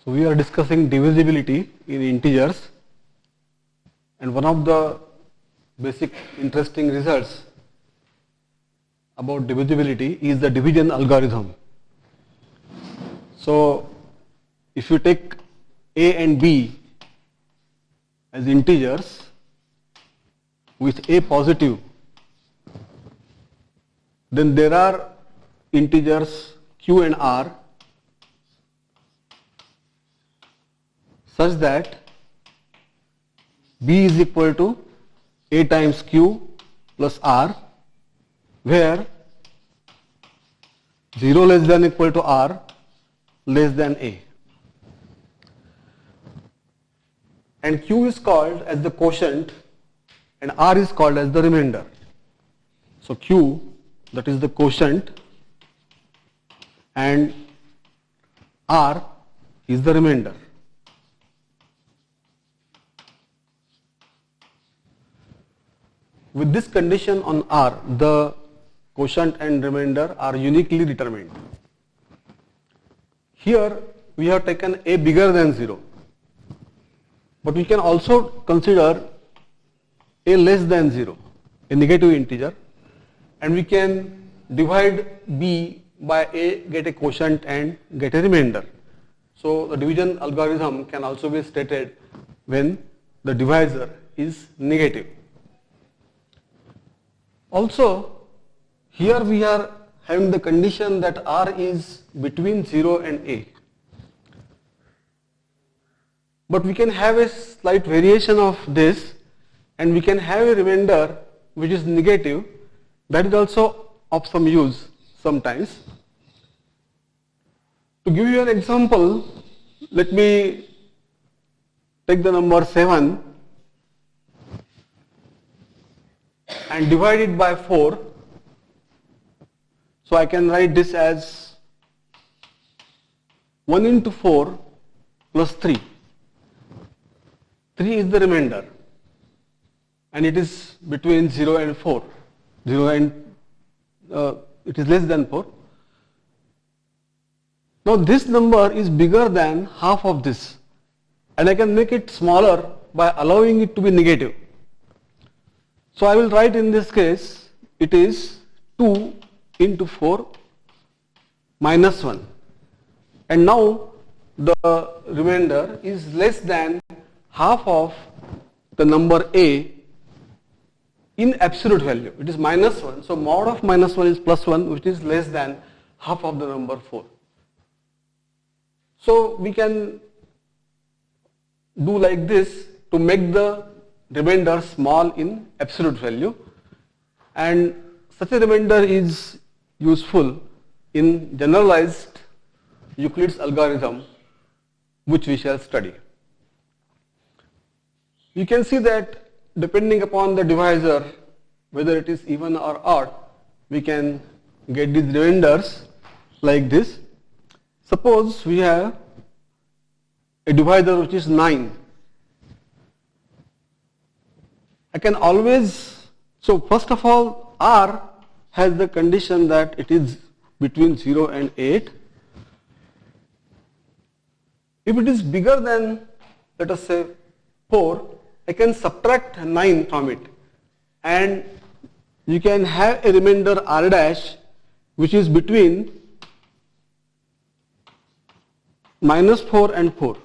So we are discussing divisibility in integers, and one of the basic interesting results about divisibility is the division algorithm. So if you take a and b as integers with a positive, then there are integers q and r such that b is equal to a times q plus r, where 0 less than equal to r less than a. And q is called as the quotient and r is called as the remainder. So q, that is the quotient, and r is the remainder. With this condition on r, the quotient and remainder are uniquely determined. Here we have taken a bigger than 0, but we can also consider a less than 0, a negative integer, and we can divide b by a, get a quotient and get a remainder. So the division algorithm can also be stated when the divisor is negative. Also, here we are having the condition that r is between 0 and a. But we can have a slight variation of this, and we can have a remainder which is negative. That is also of some use sometimes. To give you an example, let me take the number 7 and divide it by 4. So I can write this as 1 into 4 plus 3. 3 is the remainder, and it is between 0 and 4. 0 and it is less than 4. Now this number is bigger than half of this, and I can make it smaller by allowing it to be negative. So I will write in this case it is 2 into 4 minus 1, and now the remainder is less than half of the number a in absolute value. It is minus 1, so mod of minus 1 is plus 1, which is less than half of the number 4. So we can do like this to make the remainder small in absolute value, and such a remainder is useful in generalized Euclid's algorithm, which we shall study. You can see that depending upon the divisor, whether it is even or odd, we can get these remainders like this. Suppose we have a divisor which is 9. I can always, so first of all, r has the condition that it is between 0 and 8. If it is bigger than, let us say, 4, I can subtract 9 from it, and you can have a remainder r dash which is between minus 4 and 4.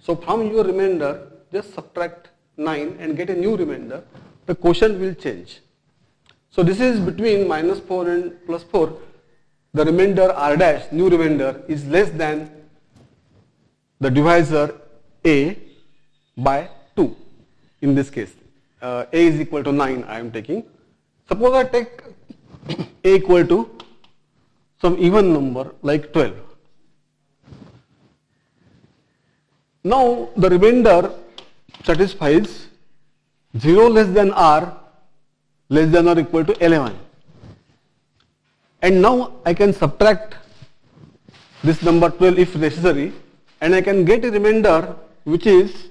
So from your remainder, just subtract 9 and get a new remainder. The quotient will change. So this is between minus 4 and plus 4. The remainder r dash, new remainder, is less than the divisor a by 2. In this case, a is equal to 9 I am taking. Suppose I take a equal to some even number like 12. Now the remainder satisfies 0 less than r less than or equal to 11. And now I can subtract this number 12 if necessary, and I can get a remainder which is,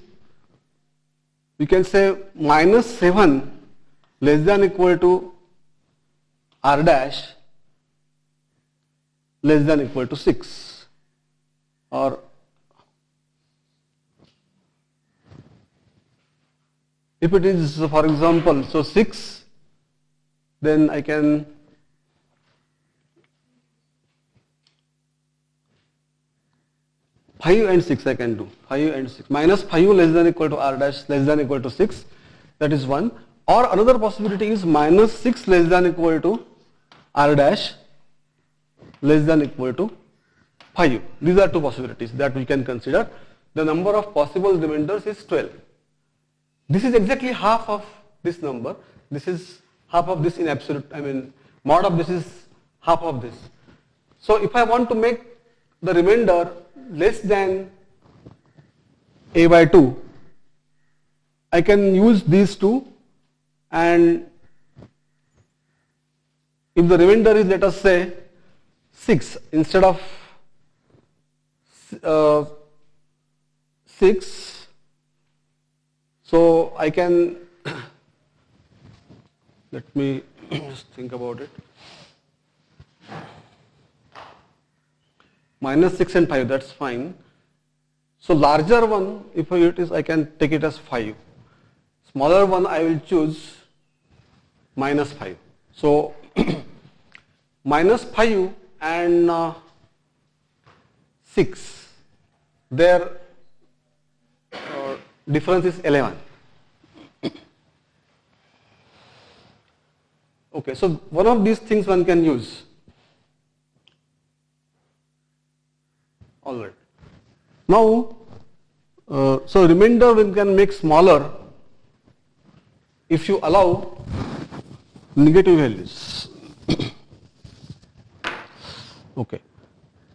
we can say, minus 7 less than equal to r dash less than equal to 6. or if it is, for example, so 6, then I can five and 6 I can do, 5 and 6, minus 5 less than equal to r dash less than equal to 6, that is one. Or another possibility is minus 6 less than equal to r dash less than equal to 5. These are two possibilities that we can consider. The number of possible remainders is 12. This is exactly half of this number. This is half of this in absolute, I mean mod of this is half of this. So if I want to make the remainder less than a by 2, I can use these two, and if the remainder is, let us say, 6 instead of 6, so I can let me just think about it. Minus 6 and 5, that's fine. So larger one, if it is, I can take it as 5. Smaller one, I will choose minus 5. So minus 5 and 6, their difference is 11. Okay, so one of these things one can use. All right. Now, so remainder we can make smaller if you allow negative values. Okay.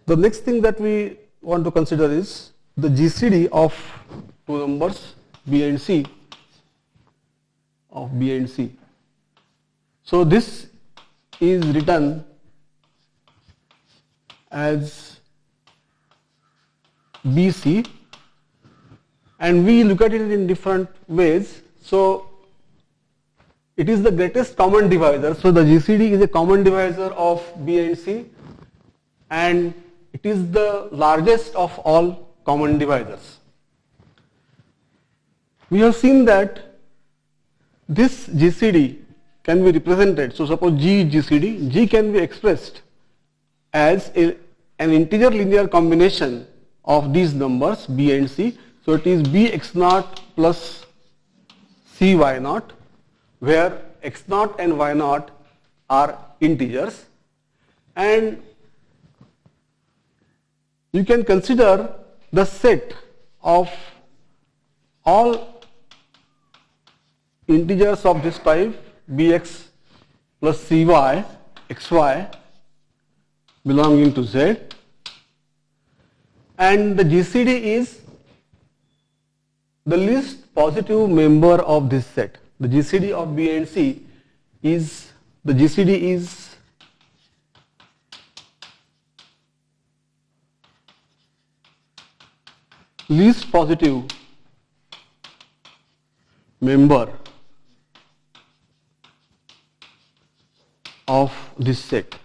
The next thing that we want to consider is the GCD of two numbers B and C, of B and C. So this is written as BC, and we look at it in different ways. So it is the greatest common divisor. So the GCD is a common divisor of B and C, and it is the largest of all common divisors. We have seen that this GCD can be represented. So suppose G is GCD, G can be expressed as an integer linear combination of these numbers B and C. So it is Bx0 plus Cy0, where x0 and y0 are integers, and you can consider the set of all integers of this type Bx plus Cy xy belonging to Z, and the GCD is the least positive member of this set. The GCD of B and C is, the GCD is least positive member of this set.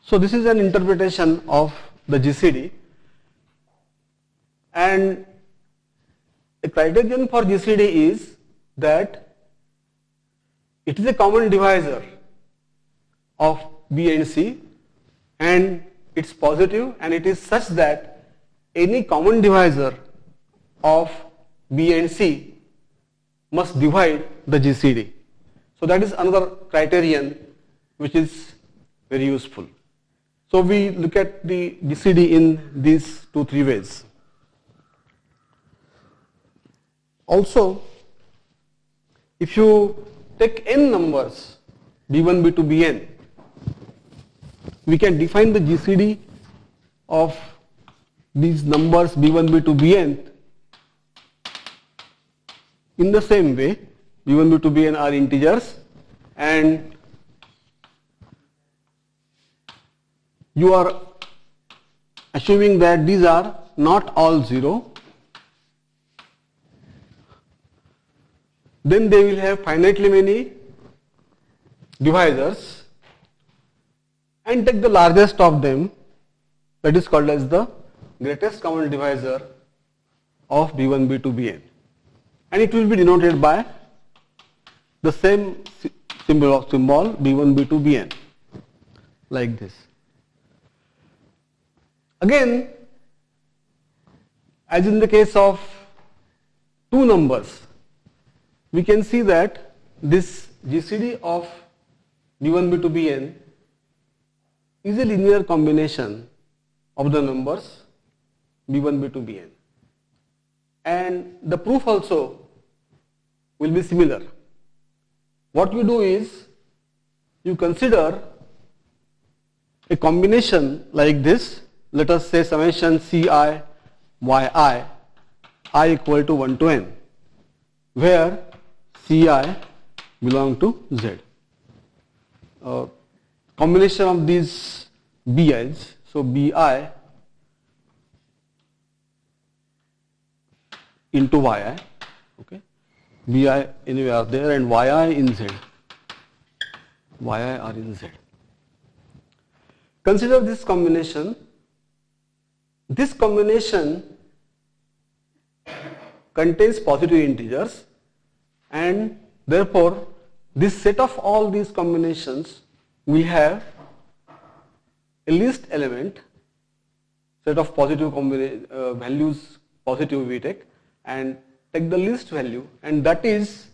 So this is an interpretation of the GCD, and a criterion for GCD is that it is a common divisor of B and C, and it's positive, and it is such that any common divisor of B and C must divide the GCD. So that is another criterion which is very useful. So we look at the GCD in these 2-3 ways. Also, if you take n numbers, B1, B2, Bn, we can define the GCD of these numbers B1, B2, Bn in the same way. B1, B2, Bn are integers, and you are assuming that these are not all 0. Then they will have finitely many divisors, and take the largest of them, that is called as the greatest common divisor of B1, B2, Bn, and it will be denoted by the same symbol B1, B2, Bn, like this. Again, as in the case of two numbers, we can see that this GCD of B1, B2, Bn is a linear combination of the numbers B1, B2, Bn, and the proof also will be similar. What you do is you consider a combination like this. Let us say summation Ci yi I equal to 1 to n, where Ci belong to Z. Combination of these Bi's, so Bi into Yi, okay, Bi anyway are there and Yi in Z, Yi are in Z. Consider this combination. This combination contains positive integers, and therefore this set of all these combinations will have a least element, set of positive values, positive we take, and take the least value, and that is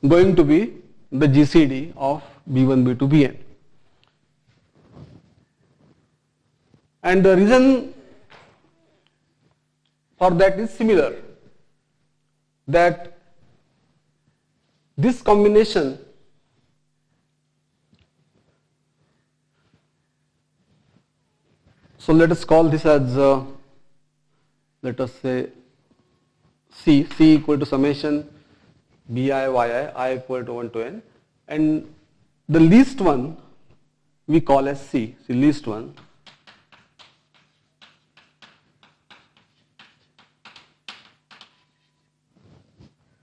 going to be the GCD of B1, B2, Bn. And the reason for that is similar, that this combination so let us call this as let us say C equal to summation Bi Yi I equal to 1 to n, and the least one we call as C, least one.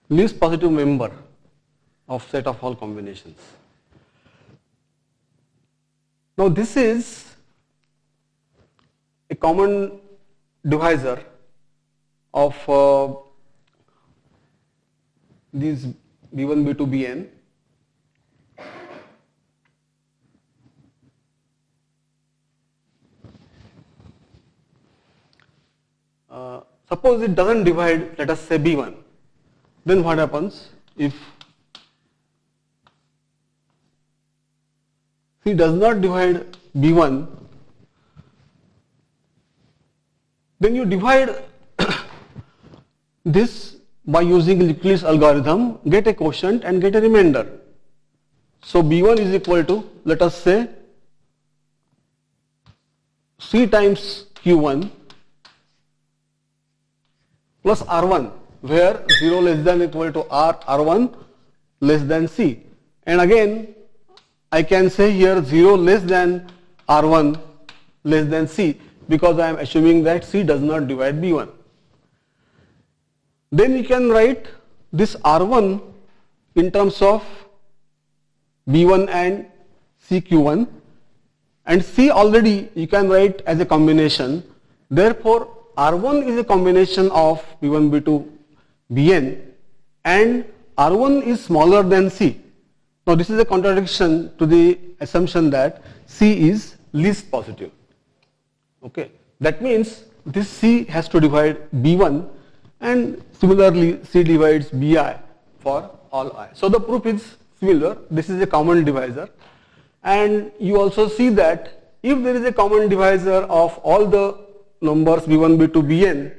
Least positive member of set of all combinations. Now this is a common divisor of these B1, B2, Bn. Suppose it doesn't divide, let us say B1. Then what happens if C does not divide B1? Then you divide this by using Euclid's algorithm, get a quotient and get a remainder. So B1 is equal to, let us say, C times Q1 plus R1, where 0 less than equal to R1 less than C. And again, I can say here 0 less than R1 less than C, because I am assuming that C does not divide B1. Then we can write this R1 in terms of B1 and CQ1, and C already you can write as a combination. Therefore, R1 is a combination of B1, B2, Bn, and R1 is smaller than C. Now this is a contradiction to the assumption that C is least positive. Okay, that means this C has to divide B1, and similarly C divides Bi for all I. So the proof is similar. This is a common divisor, and you also see that if there is a common divisor of all the numbers B1, B2, Bn,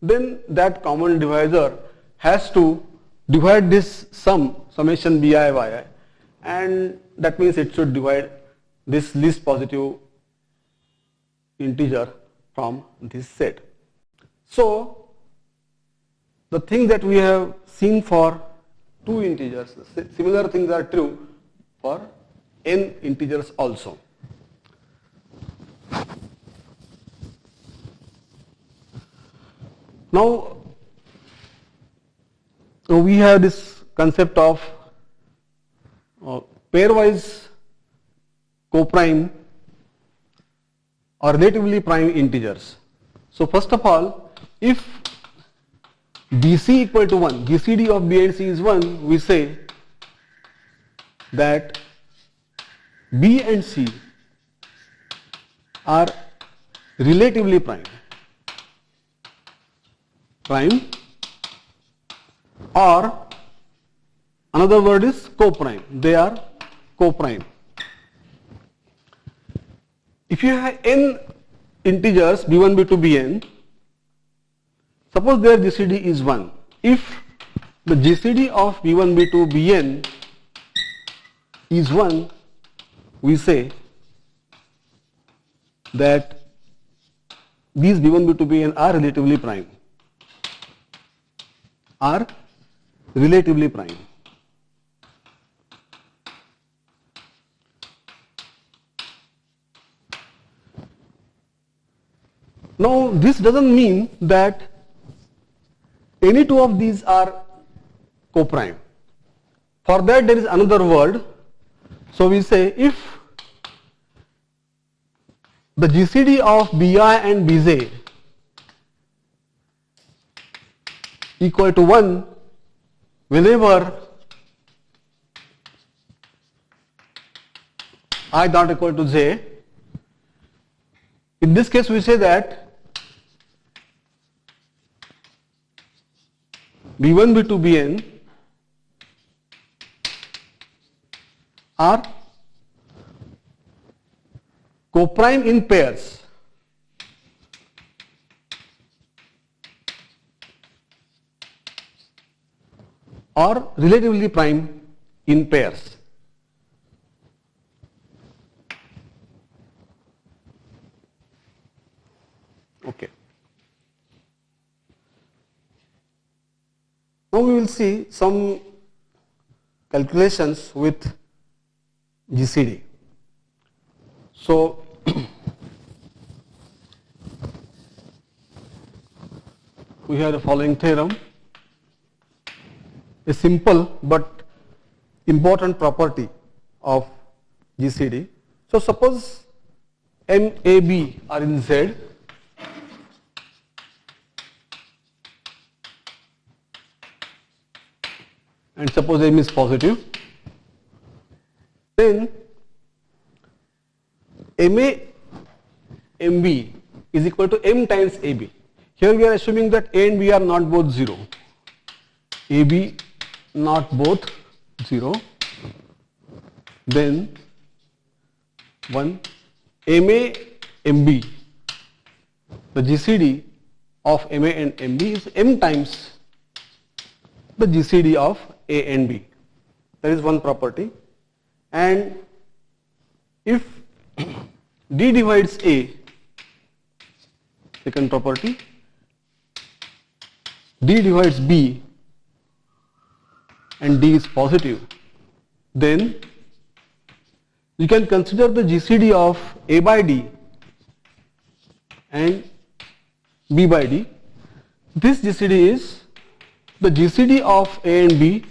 then that common divisor has to divide this summation Bi Yi, and that means it should divide this least positive integer from this set. So the thing that we have seen for two integers, similar things are true for n integers also. Now we have this concept of pairwise coprime or relatively prime integers. So first of all, if BC equal to 1, GCD of B and C is 1, we say that B and C are relatively prime. Or another word is co-prime. They are co-prime. If you have n integers b1, b2, bn, suppose their GCD is 1. If the GCD of b1, b2, bn is 1, we say that these b1, b2, bn are relatively prime. Now this doesn't mean that any two of these are co-prime. For that there is another word. So we say if the GCD of Bi and Bj equal to 1 whenever I not equal to j, in this case we say that b1, b2, bn are co-prime in pairs. Or relatively prime in pairs. Okay. Now we will see some calculations with GCD. So we have the following theorem, a simple but important property of GCD. So suppose M, A, B are in Z, and suppose M is positive, then MA, MB is equal to M times AB. Here we are assuming that A and B are not both 0. AB not both 0. Then 1 MA, MB, the GCD of MA and MB is M times the GCD of A and B. That is one property. And if D divides A, second property, D divides B and D is positive, then you can consider the GCD of A by D and B by D. This GCD is the GCD of A and B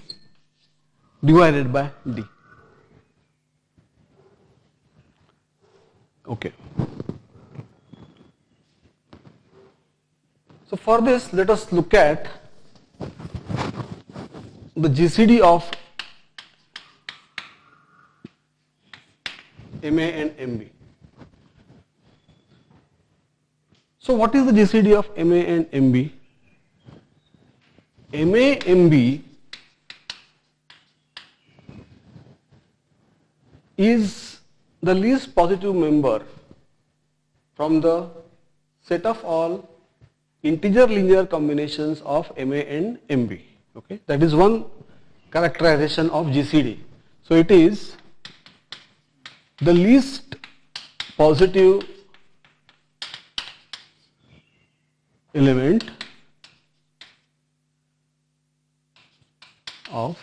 divided by D. Okay. So for this, let us look at the GCD of MA and MB. So what is the GCD of MA and MB? MA, MB is the least positive member from the set of all integer linear combinations of MA and MB. Okay, that is one characterization of GCD. So it is the least positive element of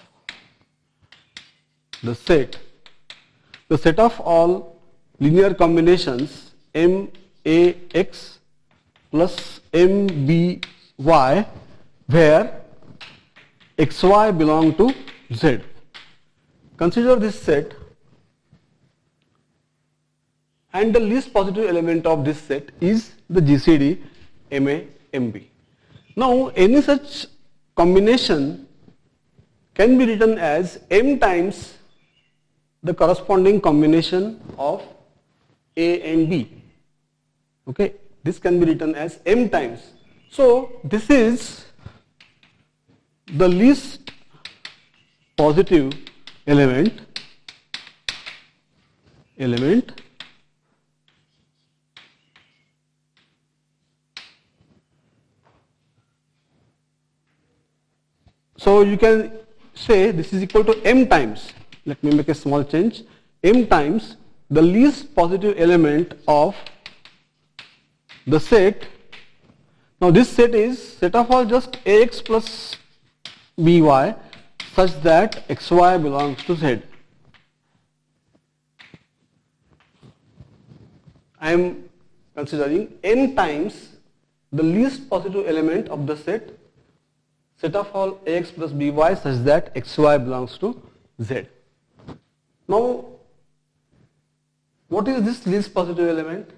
the set of all linear combinations MAX plus MBY where XY belong to Z. Consider this set and the least positive element of this set is the GCD MA MB. Now any such combination can be written as M times the corresponding combination of A and B. Okay, this can be written as M times. So this is the least positive element so you can say this is equal to M times, let me make a small change, M times the least positive element of the set. Now this set is set of all just Ax plus By such that Xy belongs to Z. I am considering n times the least positive element of the set of all Ax plus By such that Xy belongs to Z. Now what is this least positive element?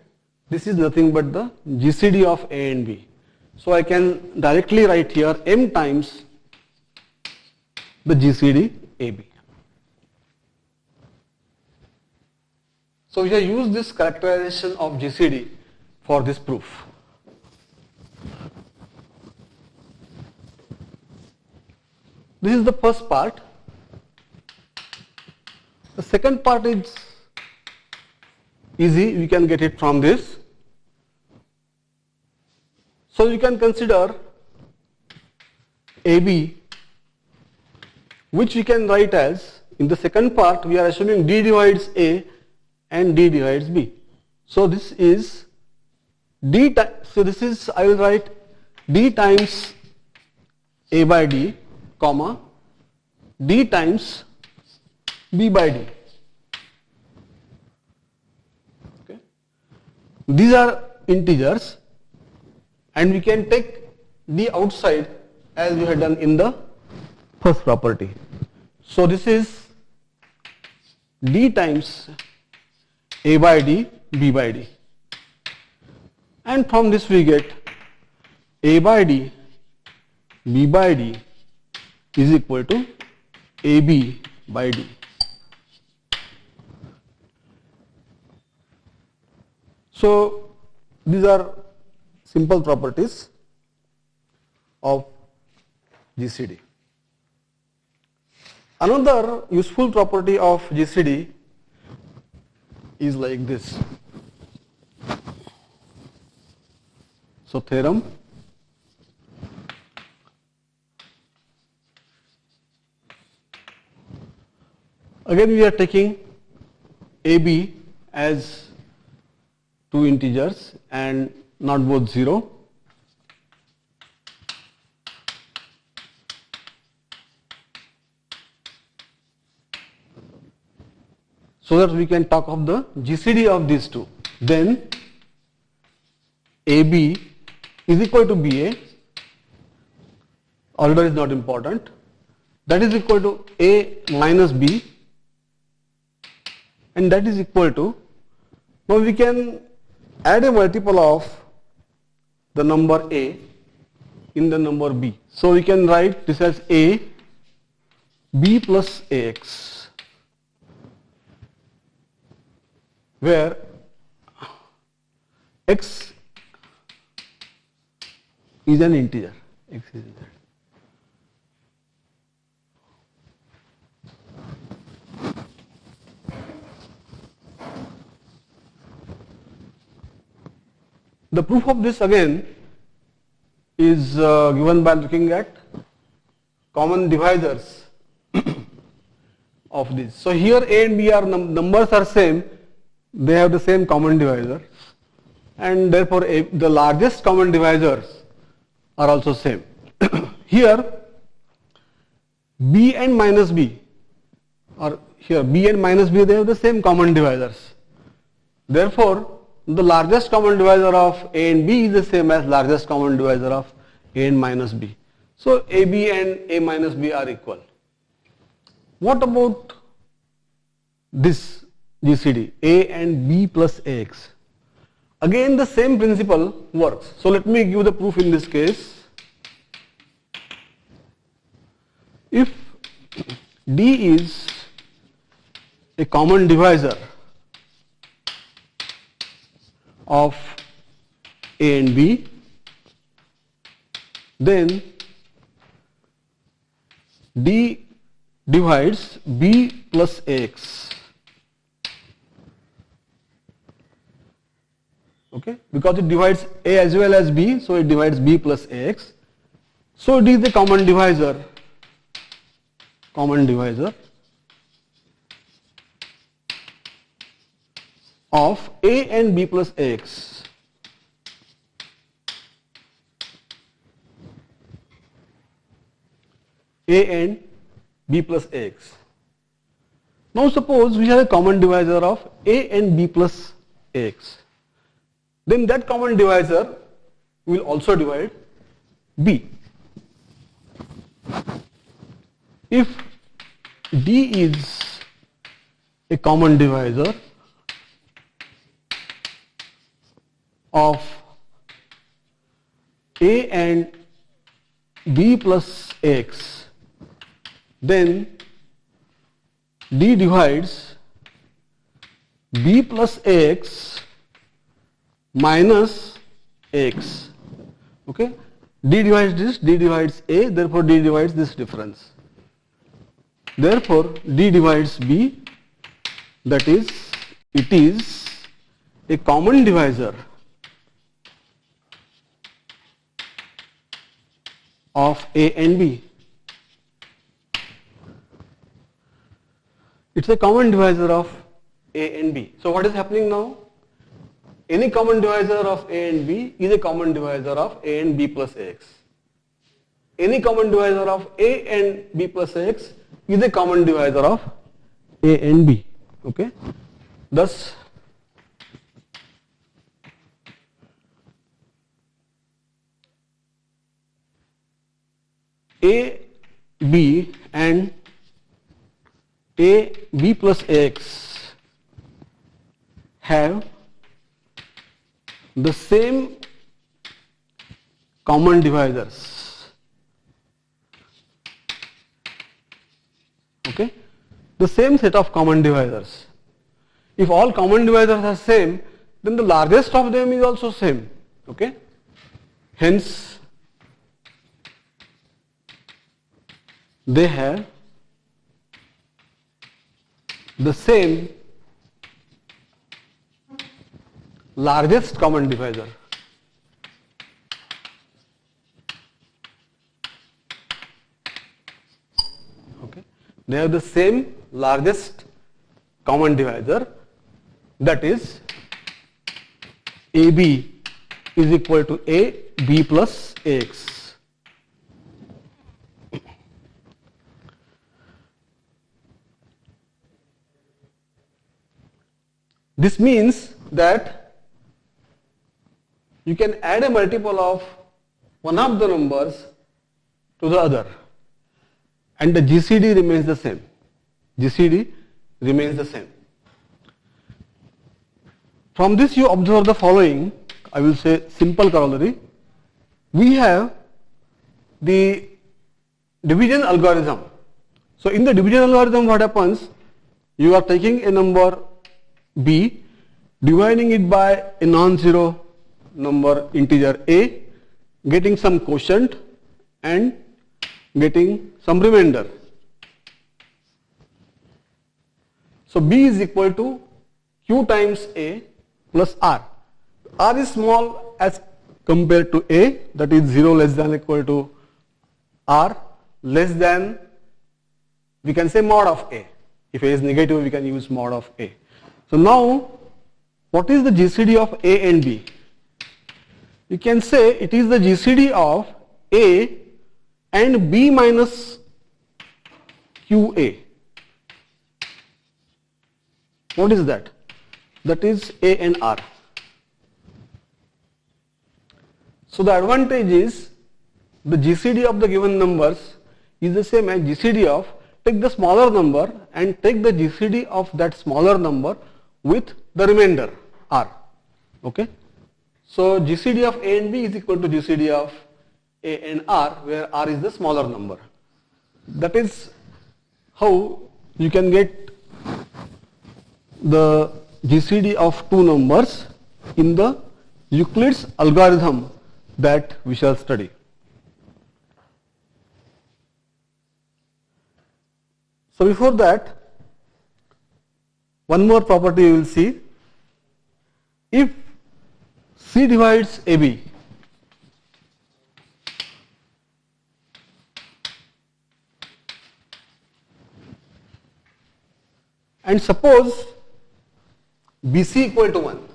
This is nothing but the GCD of A and B. So I can directly write here M times the GCD AB. So we have used this characterization of GCD for this proof. This is the first part. The second part is easy, we can get it from this. So you can consider AB, which we can write as, in the second part we are assuming D divides A and D divides B. So this is D so this is, I will write D times A by D, comma D times B by D. Okay. These are integers and we can take D outside as we had done in the first property. So this is D times A by D, B by D. And from this we get A by D, B by D is equal to AB by D. So these are simple properties of GCD. Another useful property of GCD is like this. So theorem, again we are taking AB as two integers and not both 0. So that we can talk of the GCD of these two. Then AB is equal to BA, order is not important, that is equal to A minus B, and that is equal to, now we can add a multiple of the number A in the number B. So we can write this as A, B plus AX, where X is an integer. X is integer. The proof of this again is given by looking at common divisors of this. So here A and B are numbers are same, they have the same common divisor, and therefore the largest common divisors are also same. Here B and minus B, or here B and minus B, they have the same common divisors. Therefore the largest common divisor of A and B is the same as largest common divisor of A and minus B. So AB and A minus B are equal. What about this GCD, A and B plus AX. Again the same principle works. So let me give the proof in this case. If D is a common divisor of A and B, then D divides B plus AX. Okay, because it divides A as well as B, so it divides B plus AX. So it is the common divisor of A and B plus AX. A and B plus AX. Now suppose we have a common divisor of A and B plus AX. Then that common divisor will also divide B. If D is a common divisor of A and B plus X, then D divides B plus X minus X. Okay, D divides this, D divides A, therefore D divides this difference. Therefore D divides B, that is, it is a common divisor of A and B. It's a common divisor of A and B. So what is happening now? Any common divisor of A and B is a common divisor of A and B plus X. Any common divisor of A and B plus X is a common divisor of A and B. Okay. Thus, A, B and A, B plus X have the same common divisors. Okay, the same set of common divisors. If all common divisors are same, then the largest of them is also same. Okay, hence they have the same largest common divisor. Okay, they have the same largest common divisor, that is AB is equal to A, B plus AX. This means that you can add a multiple of one of the numbers to the other and the GCD remains the same. GCD remains the same. From this you observe the following, I will say simple corollary. We have the division algorithm. So in the division algorithm what happens? You are taking a number B, dividing it by a non-zero number integer A, getting some quotient and getting some remainder. So B is equal to Q times A plus R. R is small as compared to A, that is 0 less than or equal to R less than, we can say mod of A. If A is negative, we can use mod of A. So now, what is the GCD of A and B? You can say it is the GCD of A and B minus QA. What is that? That is A and R. So the advantage is the GCD of the given numbers is the same as GCD of, take the smaller number and take the GCD of that smaller number with the remainder R. Okay. So GCD of A and B is equal to GCD of A and R, where R is the smaller number. That is how you can get the GCD of two numbers in the Euclid's algorithm that we shall study. So before that, one more property you will see. If C divides AB, and suppose BC equal to 1,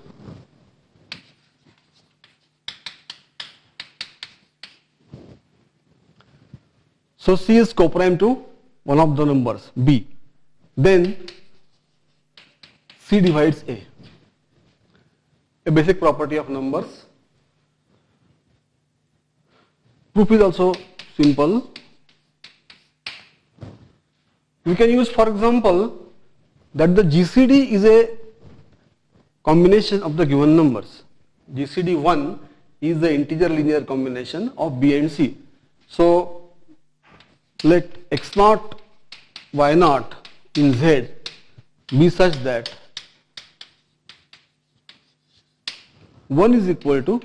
so C is coprime to one of the numbers B, then C divides A, a basic property of numbers. Proof is also simple. We can use, for example, that the GCD is a combination of the given numbers. GCD 1 is the integer linear combination of B and C. So let x0, y0 in Z be such that 1 is equal to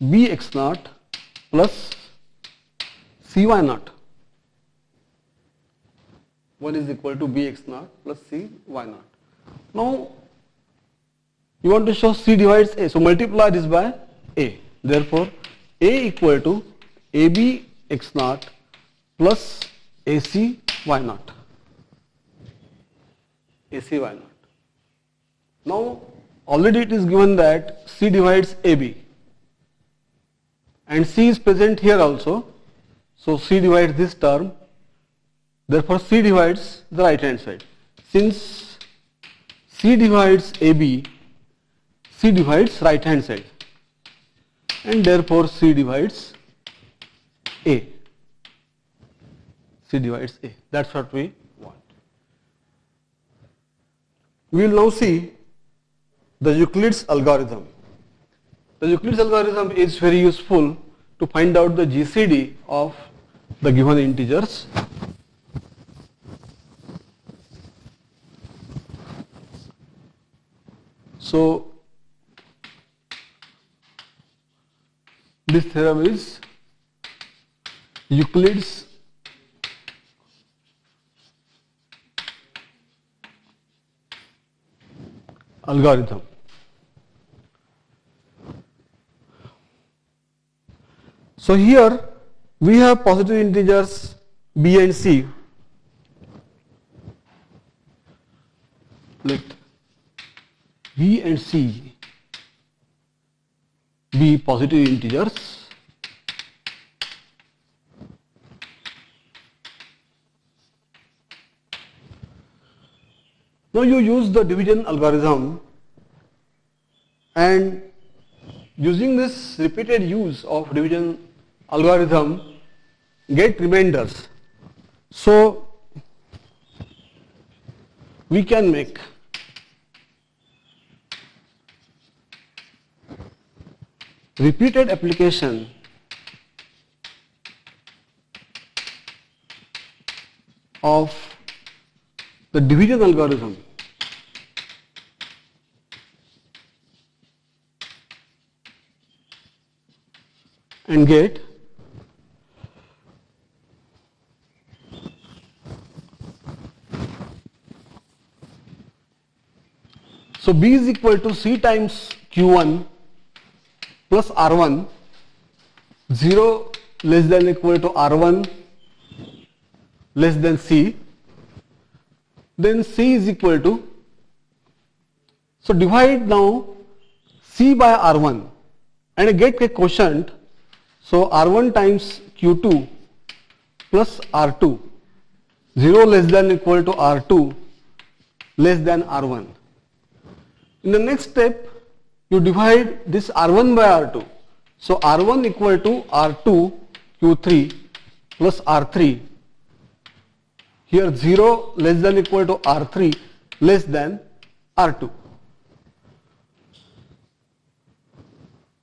Bx0 plus Cy0. 1 is equal to Bx0 plus Cy0. Now you want to show C divides A, so multiply this by A. Therefore A equal to AB x0 plus AC y0. AC y0. Now already it is given that C divides AB, and C is present here also, so C divides this term, therefore C divides the right hand side. Since C divides AB, C divides right hand side, and therefore C divides A. C divides A. That's what we want. We will now see the Euclid's algorithm. The Euclid's algorithm is very useful to find out the GCD of the given integers. So this theorem is Euclid's algorithm. So here we have positive integers B and C. Let B and C be positive integers. Now you use the division algorithm, and using this repeated use of division algorithm get remainders. So we can make repeated application of the division algorithm and get so B is equal to C times Q1 plus R1, 0 less than equal to R1 less than C, then C is equal to, so divide now C by R1 and get a quotient, so R1 times Q2 plus R2, 0 less than equal to R2 less than R1. In the next step, you divide this R1 by R2. So R1 equal to R2 Q3 plus R3. Here 0 less than equal to R3 less than R2.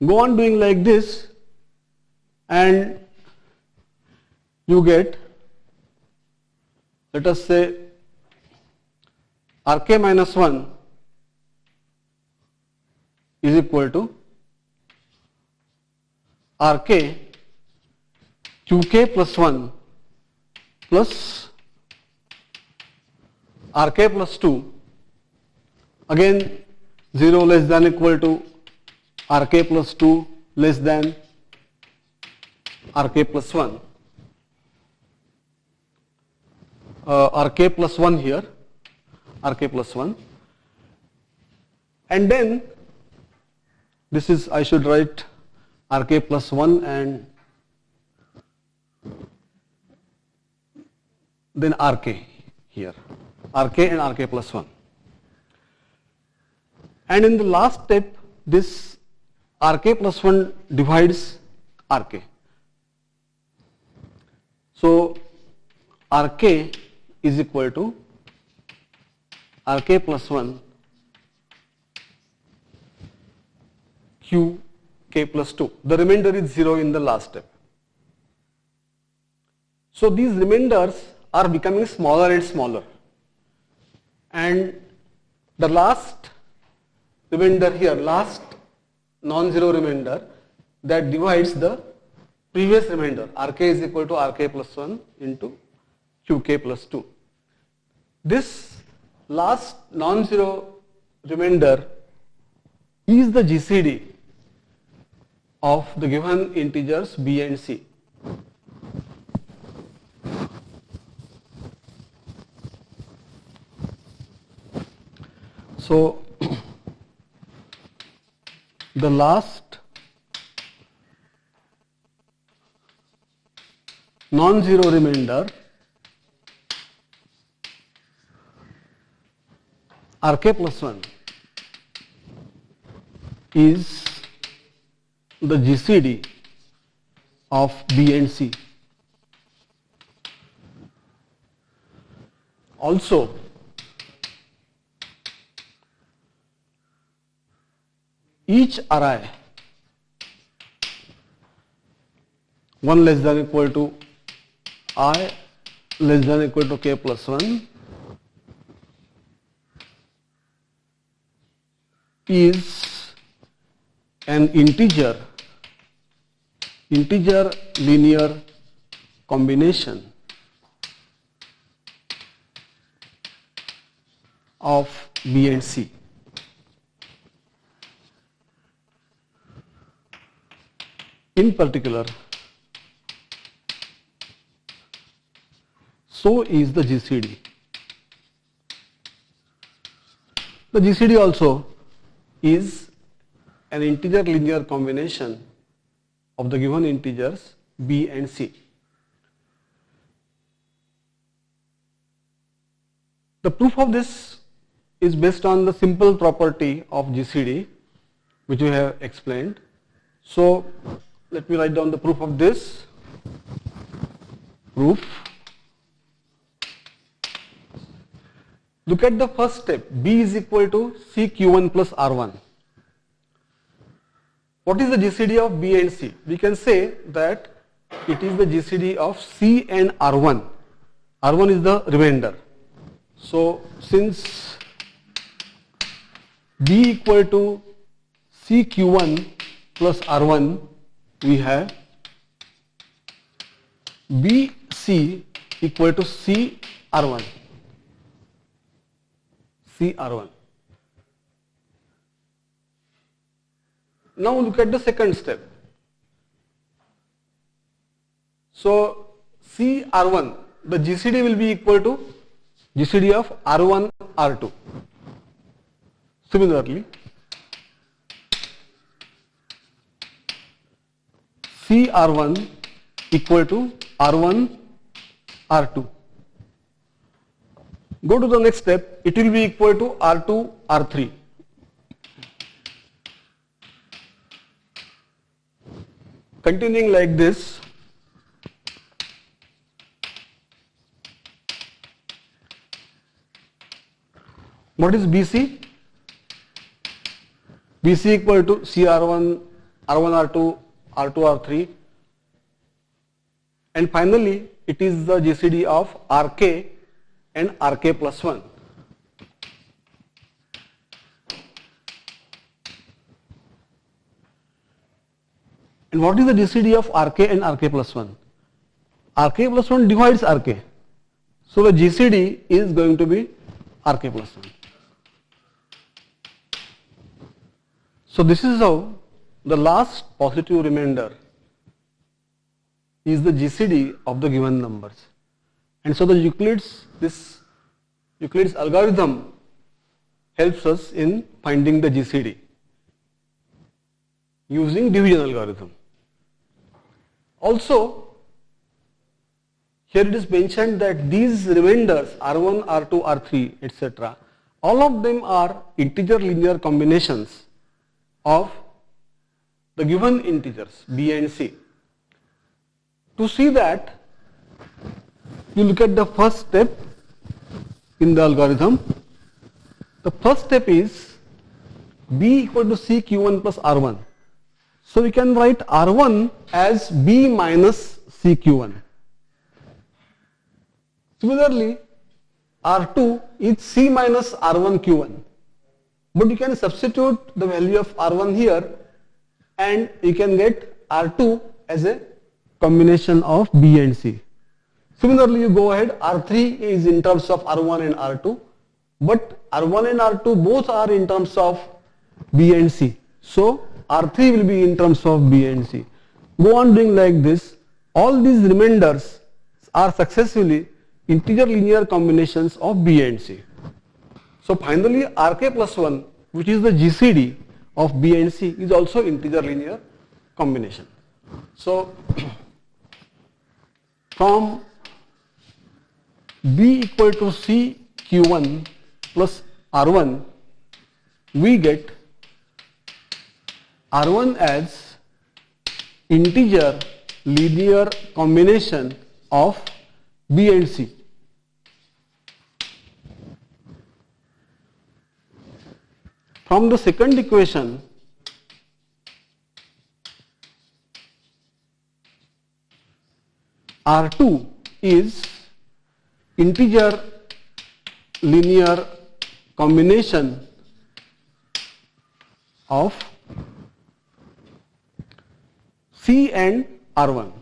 Go on doing like this and you get, let us say, Rk minus 1 is equal to Rk Qk plus 1 plus Rk plus 2, again 0 less than equal to Rk plus 2 less than Rk plus 1, Rk plus 1 here, Rk plus 1, and then this is, I should write Rk plus 1 and then Rk here, Rk and Rk plus 1. And in the last step, this Rk plus 1 divides Rk. So Rk is equal to Rk plus 1 Qk plus 2. The remainder is 0 in the last step. So these remainders are becoming smaller and smaller. And the last remainder here, last non-zero remainder that divides the previous remainder, Rk is equal to Rk plus 1 into Qk plus 2. This last non-zero remainder is the GCD of the given integers b and c. So the last non-zero remainder Rk plus 1 is the GCD of b and c. Also, each Ri 1 less than equal to I less than equal to k plus 1 is an integer linear combination of b and c. In particular, so is the GCD. The GCD also is an integer linear combination of the given integers b and c. The proof of this is based on the simple property of GCD, which we have explained. So let me write down the proof of this. Proof. Look at the first step, b is equal to cq1 plus r1. What is the GCD of b and c? We can say that it is the GCD of c and r1. R1 is the remainder. So since b equal to cq1 plus r1, we have bc equal to c r1. CR1. Now look at the second step. So CR1, the GCD will be equal to GCD of R1, R2. Similarly, CR1 equal to R1, R2. Go to the next step, it will be equal to R2, R3. Continuing like this, what is BC? BC equal to CR1 R1, R2, R2, R3, and finally it is the GCD of Rk and Rk plus 1. And what is the GCD of Rk and Rk plus 1? Rk plus 1 divides Rk. So the GCD is going to be Rk plus 1. So this is how the last positive remainder is the GCD of the given numbers. And so the Euclid's algorithm helps us in finding the GCD using division algorithm. Also, here it is mentioned that these remainders R1, R2, R3, etc., all of them are integer linear combinations of the given integers b and c. To see that, you look at the first step in the algorithm. The first step is b equal to c q1 plus r1. So we can write r1 as b minus c q1. Similarly, r2 is c minus r1 q1. But you can substitute the value of r1 here and you can get r2 as a combination of b and c. Similarly, you go ahead, r3 is in terms of r1 and r2, but r1 and r2 both are in terms of b and c. So r3 will be in terms of b and c. Go on doing like this. All these remainders are successively integer linear combinations of b and c. So finally, Rk plus 1, which is the GCD of b and c, is also integer linear combination. So from b equal to c q1 plus r1, we get r1 as integer linear combination of b and c. From the second equation, R2 is integer linear combination of C and R1,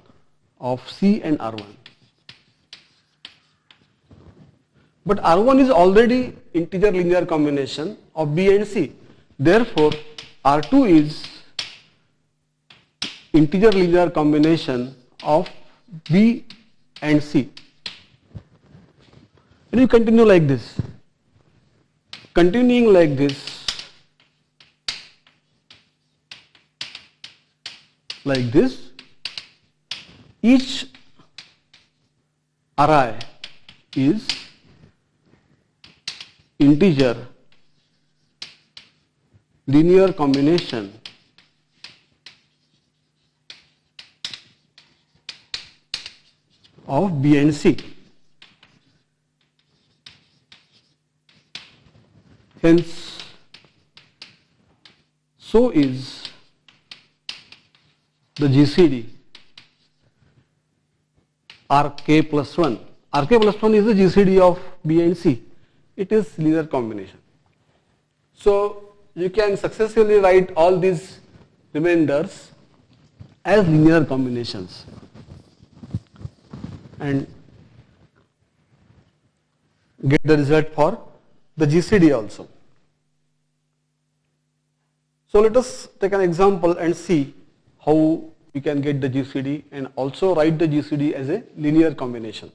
But R1 is already integer linear combination of B and C. Therefore, R2 is integer linear combination of B and C. And you continue like this. Continuing like this, each Ri is integer linear combination of B and C. Hence, so is the GCD Rk plus 1. Rk plus 1 is the GCD of B and C. It is linear combination. So you can successfully write all these remainders as linear combinations and get the result for the GCD also. So let us take an example and see how we can get the GCD and also write the GCD as a linear combination.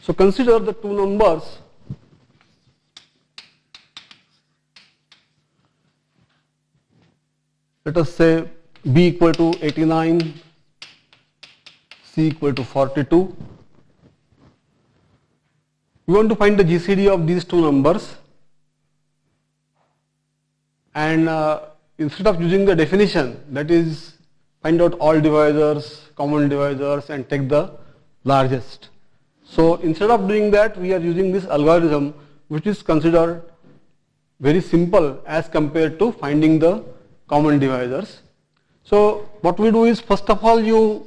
So consider the two numbers let us say B equal to 89, C equal to 42. We want to find the GCD of these two numbers, and instead of using the definition, that is find out all divisors, common divisors and take the largest. So instead of doing that, we are using this algorithm which is considered very simple as compared to finding the common divisors. So what we do is, first of all, you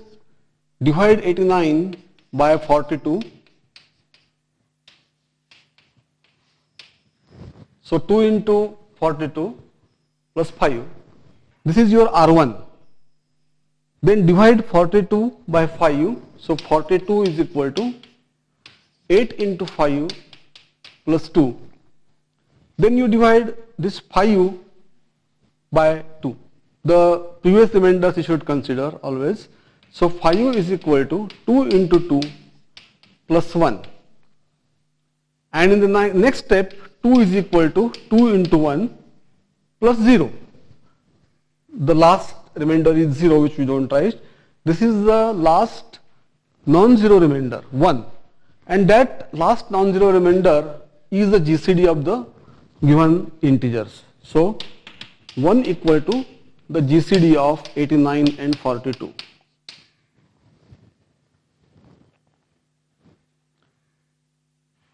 divide 89 by 42. So 2 into 42 plus 5. This is your R1. Then divide 42 by 5. So 42 is equal to 8 into 5 plus 2. Then you divide this 5 by 2. The previous remainders you should consider always. So 5 is equal to 2 into 2 plus 1. And in the next step, 2 is equal to 2 into 1 plus 0. The last remainder is 0, which we don't write. This is the last non-zero remainder, 1. And that last non-zero remainder is the GCD of the given integers. So 1 equal to the GCD of 89 and 42.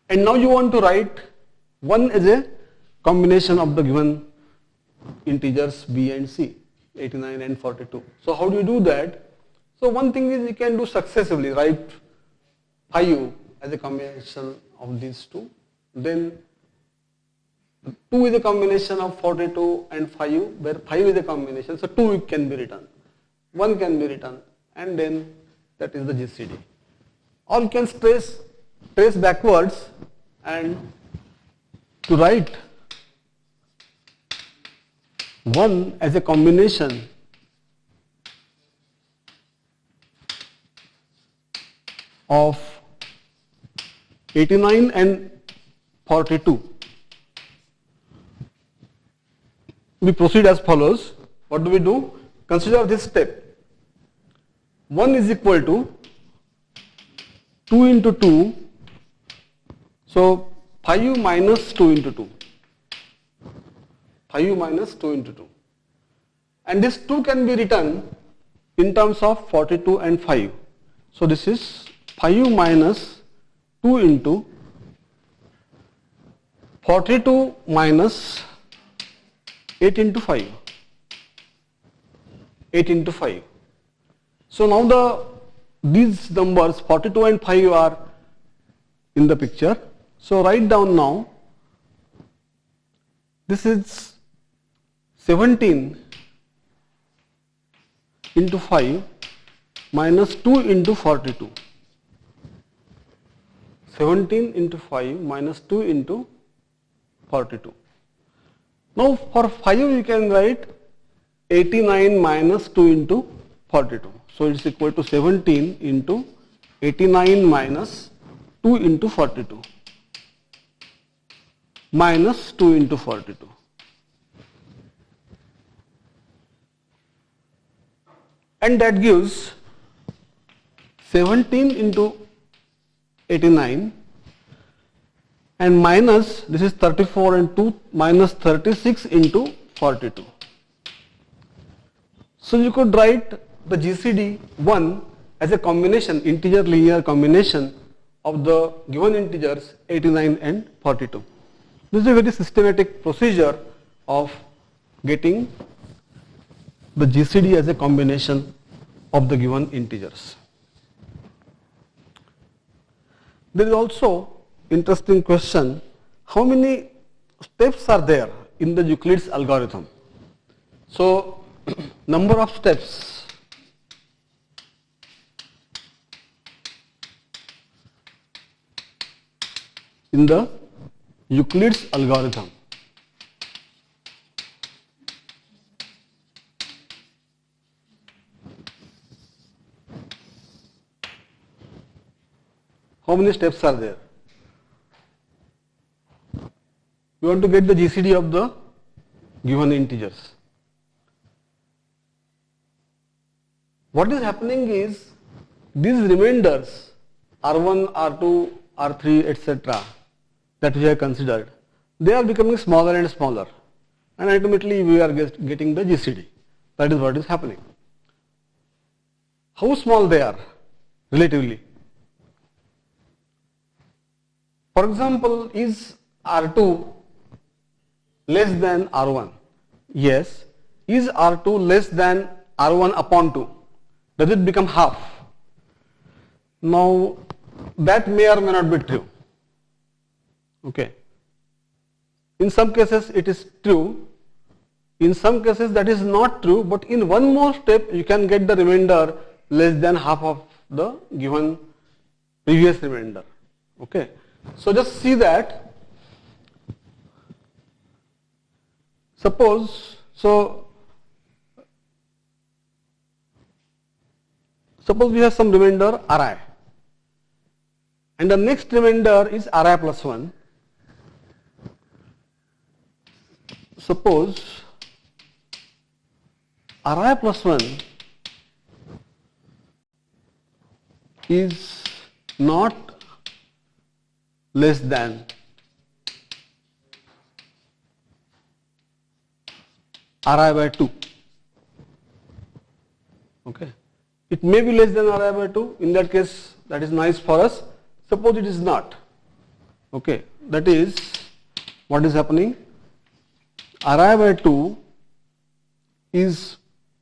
And now you want to write 1 as a combination of the given integers B and C, 89 and 42. So how do you do that? So one thing is you can do successively, write 5 as a combination of these two. Then 2 is a combination of 42 and 5, where 5 is a combination, so 2 can be written, 1 can be written, and then that is the GCD. Or you can trace backwards and to write 1 as a combination of 89 and 42. We proceed as follows. What do we do? Consider this step. 1 is equal to 2 into 2. So 5 minus 2 into 2. 5 minus 2 into 2. And this 2 can be written in terms of 42 and 5. So this is 5 minus 2 into 42 minus 8 into 5. 8 into 5. So now these numbers 42 and 5 are in the picture. So write down now. This is 17 into 5 minus 2 into 42. 17 into 5 minus 2 into 42. Now for 5 you can write 89 minus 2 into 42. So it's equal to 17 into 89 minus 2 into 42 minus 2 into 42. And that gives 17 into 89 and minus, this is 34 and 2 minus 36 into 42. So you could write the GCD 1 as a combination, integer linear combination of the given integers 89 and 42. This is a very systematic procedure of getting the GCD as a combination of the given integers. There is also interesting question, how many steps are there in the Euclid's algorithm? So number of steps in the Euclid's algorithm. How many steps are there? We want to get the GCD of the given integers. What is happening is these remainders R1, R2, R3, etc. that we have considered, they are becoming smaller and smaller, and ultimately we are getting the GCD. That is what is happening. How small they are relatively? For example, is R2 less than R1? Yes. Is R2 less than R1 upon 2. Does it become half? Now that may or may not be true. Okay. In some cases it is true. In some cases that is not true, but in one more step you can get the remainder less than half of the given previous remainder. Okay. So just see that. Suppose we have some remainder Ri, and the next remainder is Ri plus 1. Suppose Ri plus 1 is not less than Ri by 2. Okay. It may be less than Ri by 2. In that case, that is nice for us. Suppose it is not. Okay. That is what is happening. Ri by 2 is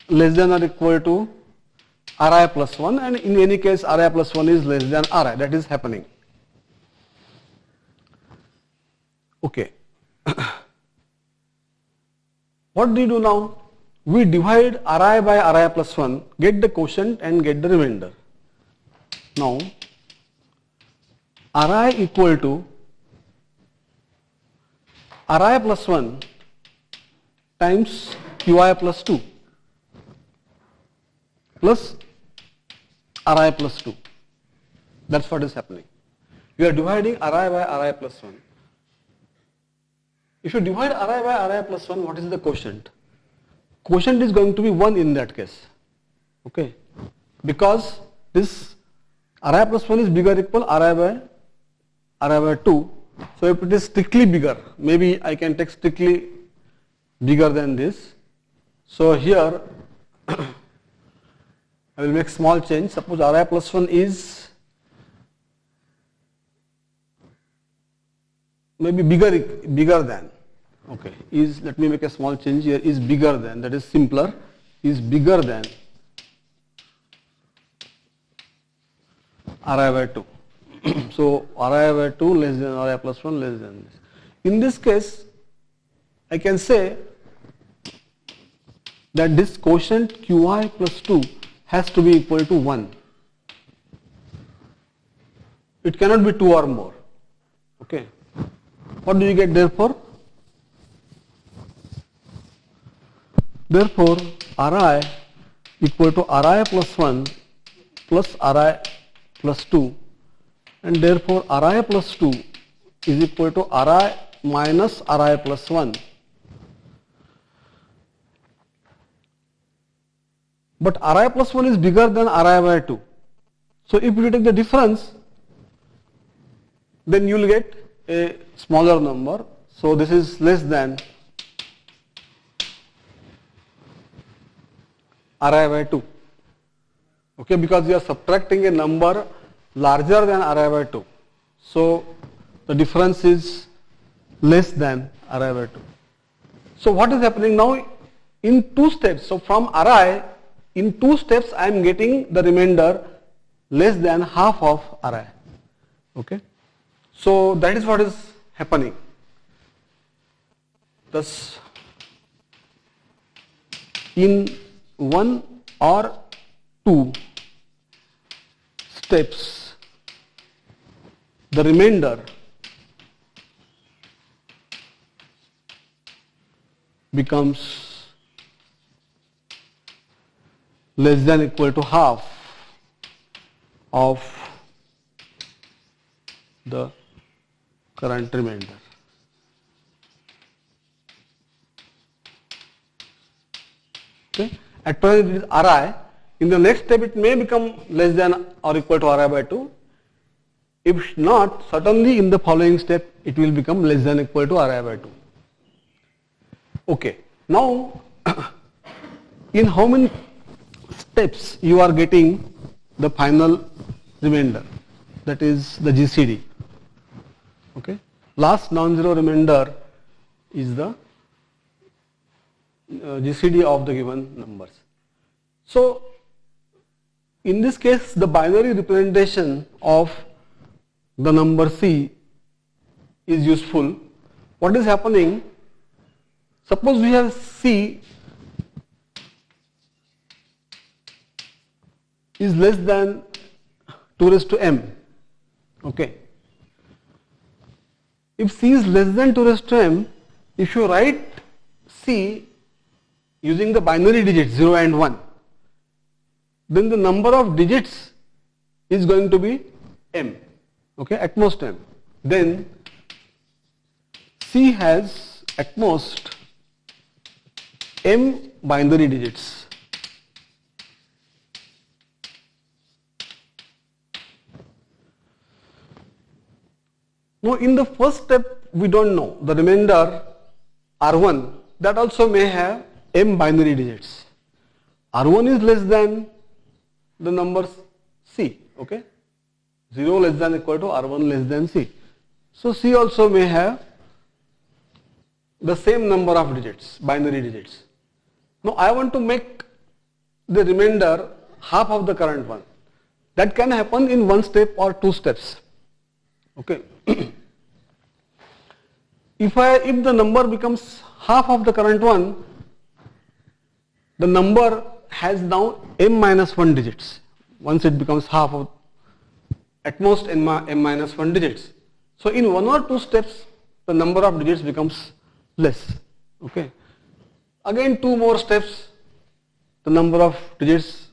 less than or equal to Ri plus 1, and in any case Ri plus 1 is less than Ri. That is happening. Okay. What do you do now? We divide Ri by Ri plus 1, get the quotient and get the remainder. Now Ri equal to Ri plus 1 times Qi plus 2 plus Ri plus 2. That's what is happening. You are dividing Ri by Ri plus 1. If you divide Ri by Ri plus 1, what is the quotient? Quotient is going to be 1 in that case. Okay. Because this Ri plus 1 is bigger or equal Ri by 2. So if it is strictly bigger, maybe I can take strictly bigger than this. So here I will make small change. Suppose Ri plus 1 is maybe bigger than. Okay, is, let me make a small change here, is bigger than, that is simpler, is bigger than Ri by 2. So Ri by 2 less than Ri plus 1 less than this. In this case, I can say that this quotient Qi plus 2 has to be equal to 1. It cannot be 2 or more. Okay. What do you get therefore? Therefore, Ri equal to Ri plus 1 plus Ri plus 2, and therefore Ri plus 2 is equal to Ri minus Ri plus 1. But Ri plus 1 is bigger than Ri by 2. So if you take the difference, then you will get a smaller number. So this is less than Ri by 2. Okay, because you are subtracting a number larger than Ri by 2. So the difference is less than Ri by 2. So what is happening now in 2 steps? So from Ri, in 2 steps I am getting the remainder less than half of Ri. Okay. So that is what is happening. Thus in 1 or 2 steps, the remainder becomes less than or equal to half of the current remainder. Okay. At present it is Ri. In the next step it may become less than or equal to Ri by 2. If not, certainly in the following step it will become less than or equal to Ri by 2. Okay. Now in how many steps you are getting the final remainder, that is the GCD. Okay. Last non-zero remainder is the GCD of the given numbers. So in this case, the binary representation of the number C is useful. What is happening? Suppose we have C is less than 2 raised to m. Okay. If C is less than 2 raised to m, if you write C using the binary digits 0 and 1, then the number of digits is going to be m, okay, at most m. Then C has at most m binary digits. Now in the first step we don't know the remainder R1, that also may have m binary digits. R1 is less than the number C, okay, 0 less than equal to R1 less than C. So C also may have the same number of digits, binary digits. Now I want to make the remainder half of the current one. That can happen in one step or two steps. Okay. If the number becomes half of the current one, the number has now m minus 1 digits. Once it becomes half of, at most m minus 1 digits. So in one or two steps, the number of digits becomes less. Okay. Again, two more steps, the number of digits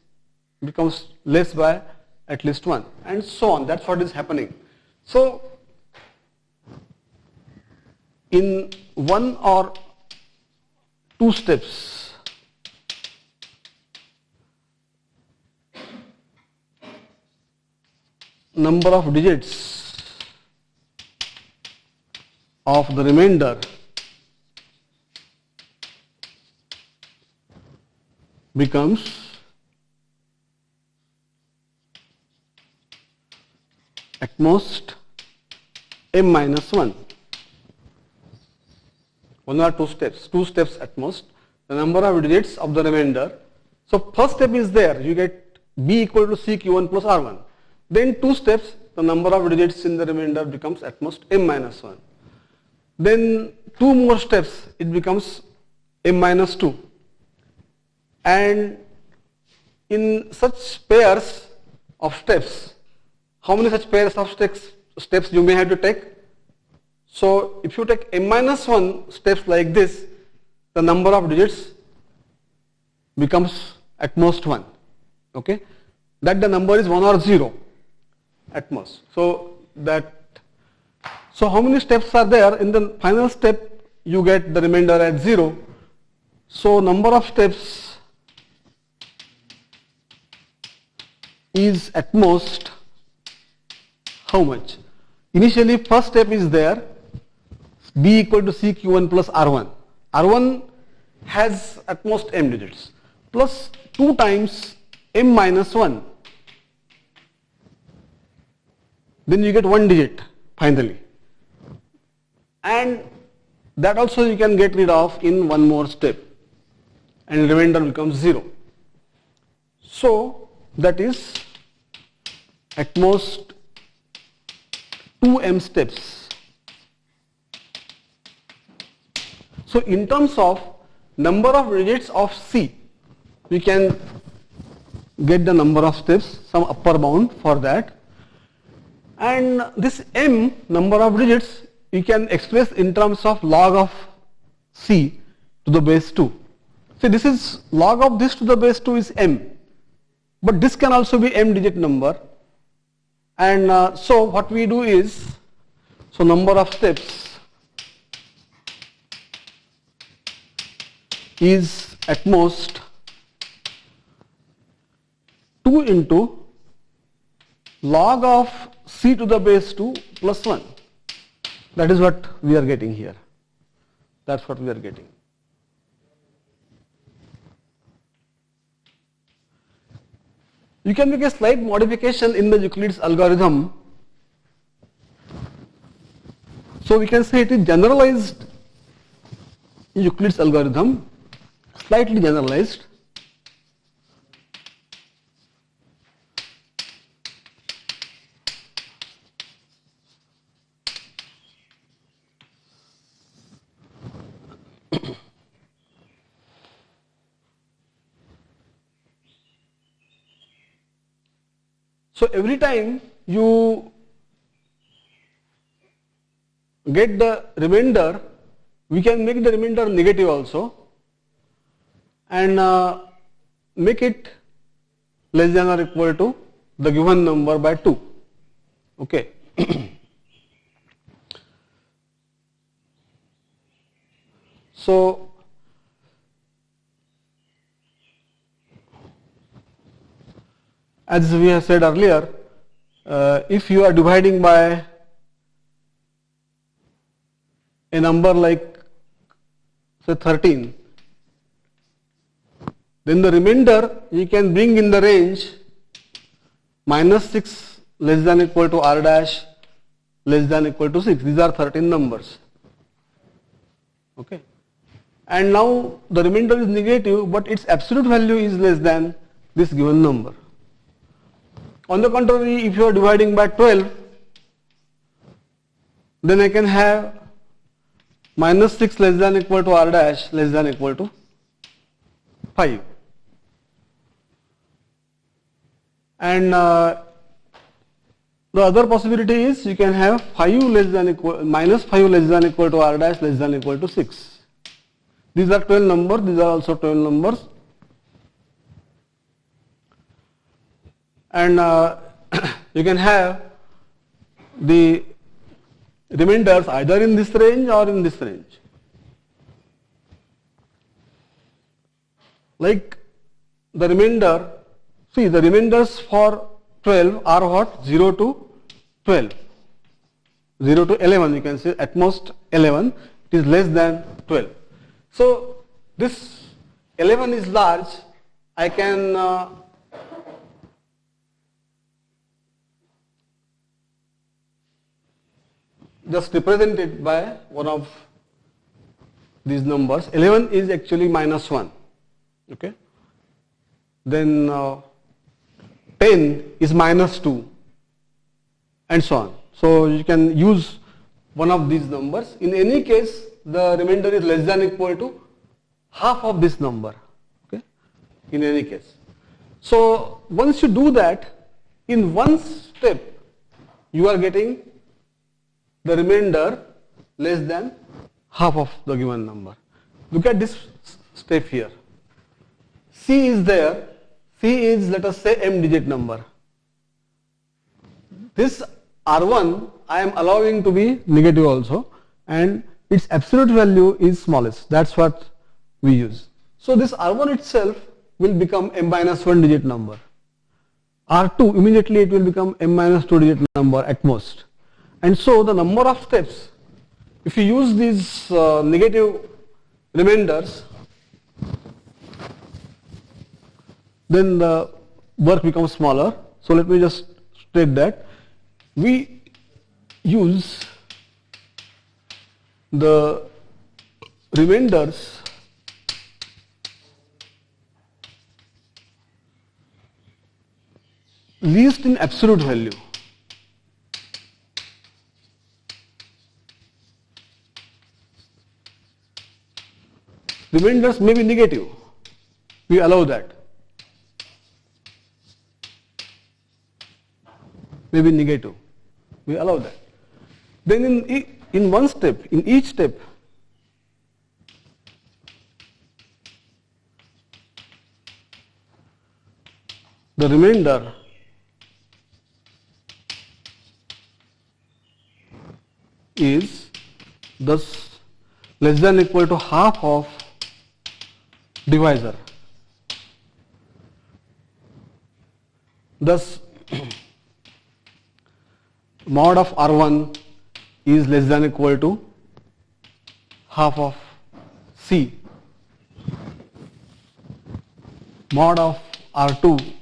becomes less by at least 1, and so on. That's what is happening. So in one or two steps, number of digits of the remainder becomes at most m minus 1. One or two steps at most, the number of digits of the remainder. So first step is there, you get B equal to CQ1 plus R1. Then two steps, the number of digits in the remainder becomes at most m minus 1. Then two more steps, it becomes m minus 2. And in such pairs of steps, how many such pairs of steps you may have to take? So if you take m minus 1 steps like this, the number of digits becomes at most 1. Okay, that the number is 1 or 0 at most. So how many steps are there? In the final step, you get the remainder at 0. So number of steps is at most how much? Initially, first step is there, B equal to CQ1 plus R1. R1 has at most m digits, plus 2 times m minus 1. Then you get 1 digit finally. And that also you can get rid of in one more step, and remainder becomes 0. So that is at most 2m steps. So in terms of number of digits of C, we can get the number of steps, some upper bound for that. And this m, number of digits, you can express in terms of log of C to the base 2. See, this is log of this to the base 2 is m, but this can also be m digit number. And so what we do is, so number of steps is at most 2 into log of C to the base 2 plus 1. That is what we are getting here. That's what we are getting. You can make a slight modification in the Euclid's algorithm. So we can say it is generalized Euclid's algorithm, slightly generalized. So every time you get the remainder, we can make the remainder negative also and make it less than or equal to the given number by 2. Okay. So as we have said earlier, if you are dividing by a number like say 13, then the remainder you can bring in the range minus 6 less than equal to r dash less than equal to 6. These are 13 numbers. Okay. And now the remainder is negative, but its absolute value is less than this given number. On the contrary, if you are dividing by 12, then I can have minus 6 less than equal to r dash less than equal to 5. And the other possibility is you can have 5 less than equal, minus 5 less than equal to r dash less than equal to 6. These are 12 numbers, these are also 12 numbers. And you can have the remainders either in this range or in this range. Like the remainder, see the remainders for 12 are what? 0 to 12. 0 to 11, you can say at most 11, it is less than 12. So this 11 is large, I can just represent it by one of these numbers. 11 is actually minus 1. Okay. Then 10 is minus 2 and so on. So you can use one of these numbers. In any case, the remainder is less than equal to half of this number. Okay. In any case. So once you do that, in one step you are getting the remainder less than half of the given number. Look at this step here. C is there. C is, let us say, m digit number. This R1 I am allowing to be negative also, and its absolute value is smallest. That's what we use. So this R1 itself will become m minus 1 digit number. R2 immediately it will become m minus 2 digit number at most. And so the number of steps, if you use these negative remainders, then the work becomes smaller. So let me just state that we use the remainders least in absolute value. Remainders may be negative, we allow that. May be negative, we allow that. Then in one step, in each step, the remainder is thus less than equal to half of divisor. Thus mod of R1 is less than equal to half of C. Mod of R2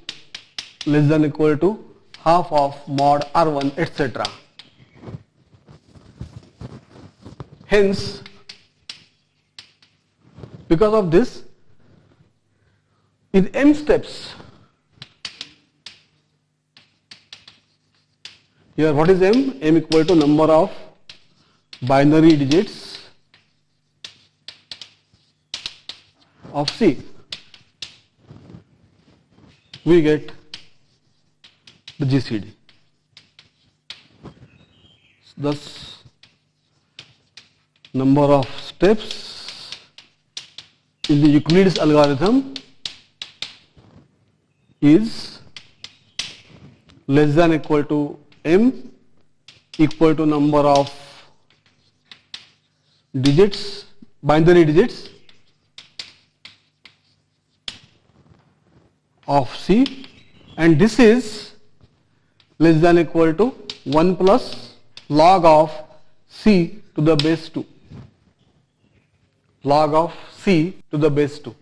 less than equal to half of mod R1, etc. Hence, because of this, in m steps, here what is m? M equal to number of binary digits of C. We get the GCD. Thus, number of steps in the Euclid's algorithm is less than equal to m equal to number of digits, binary digits of C, and this is less than equal to 1 plus log of C to the base 2. Log of C to the base 2.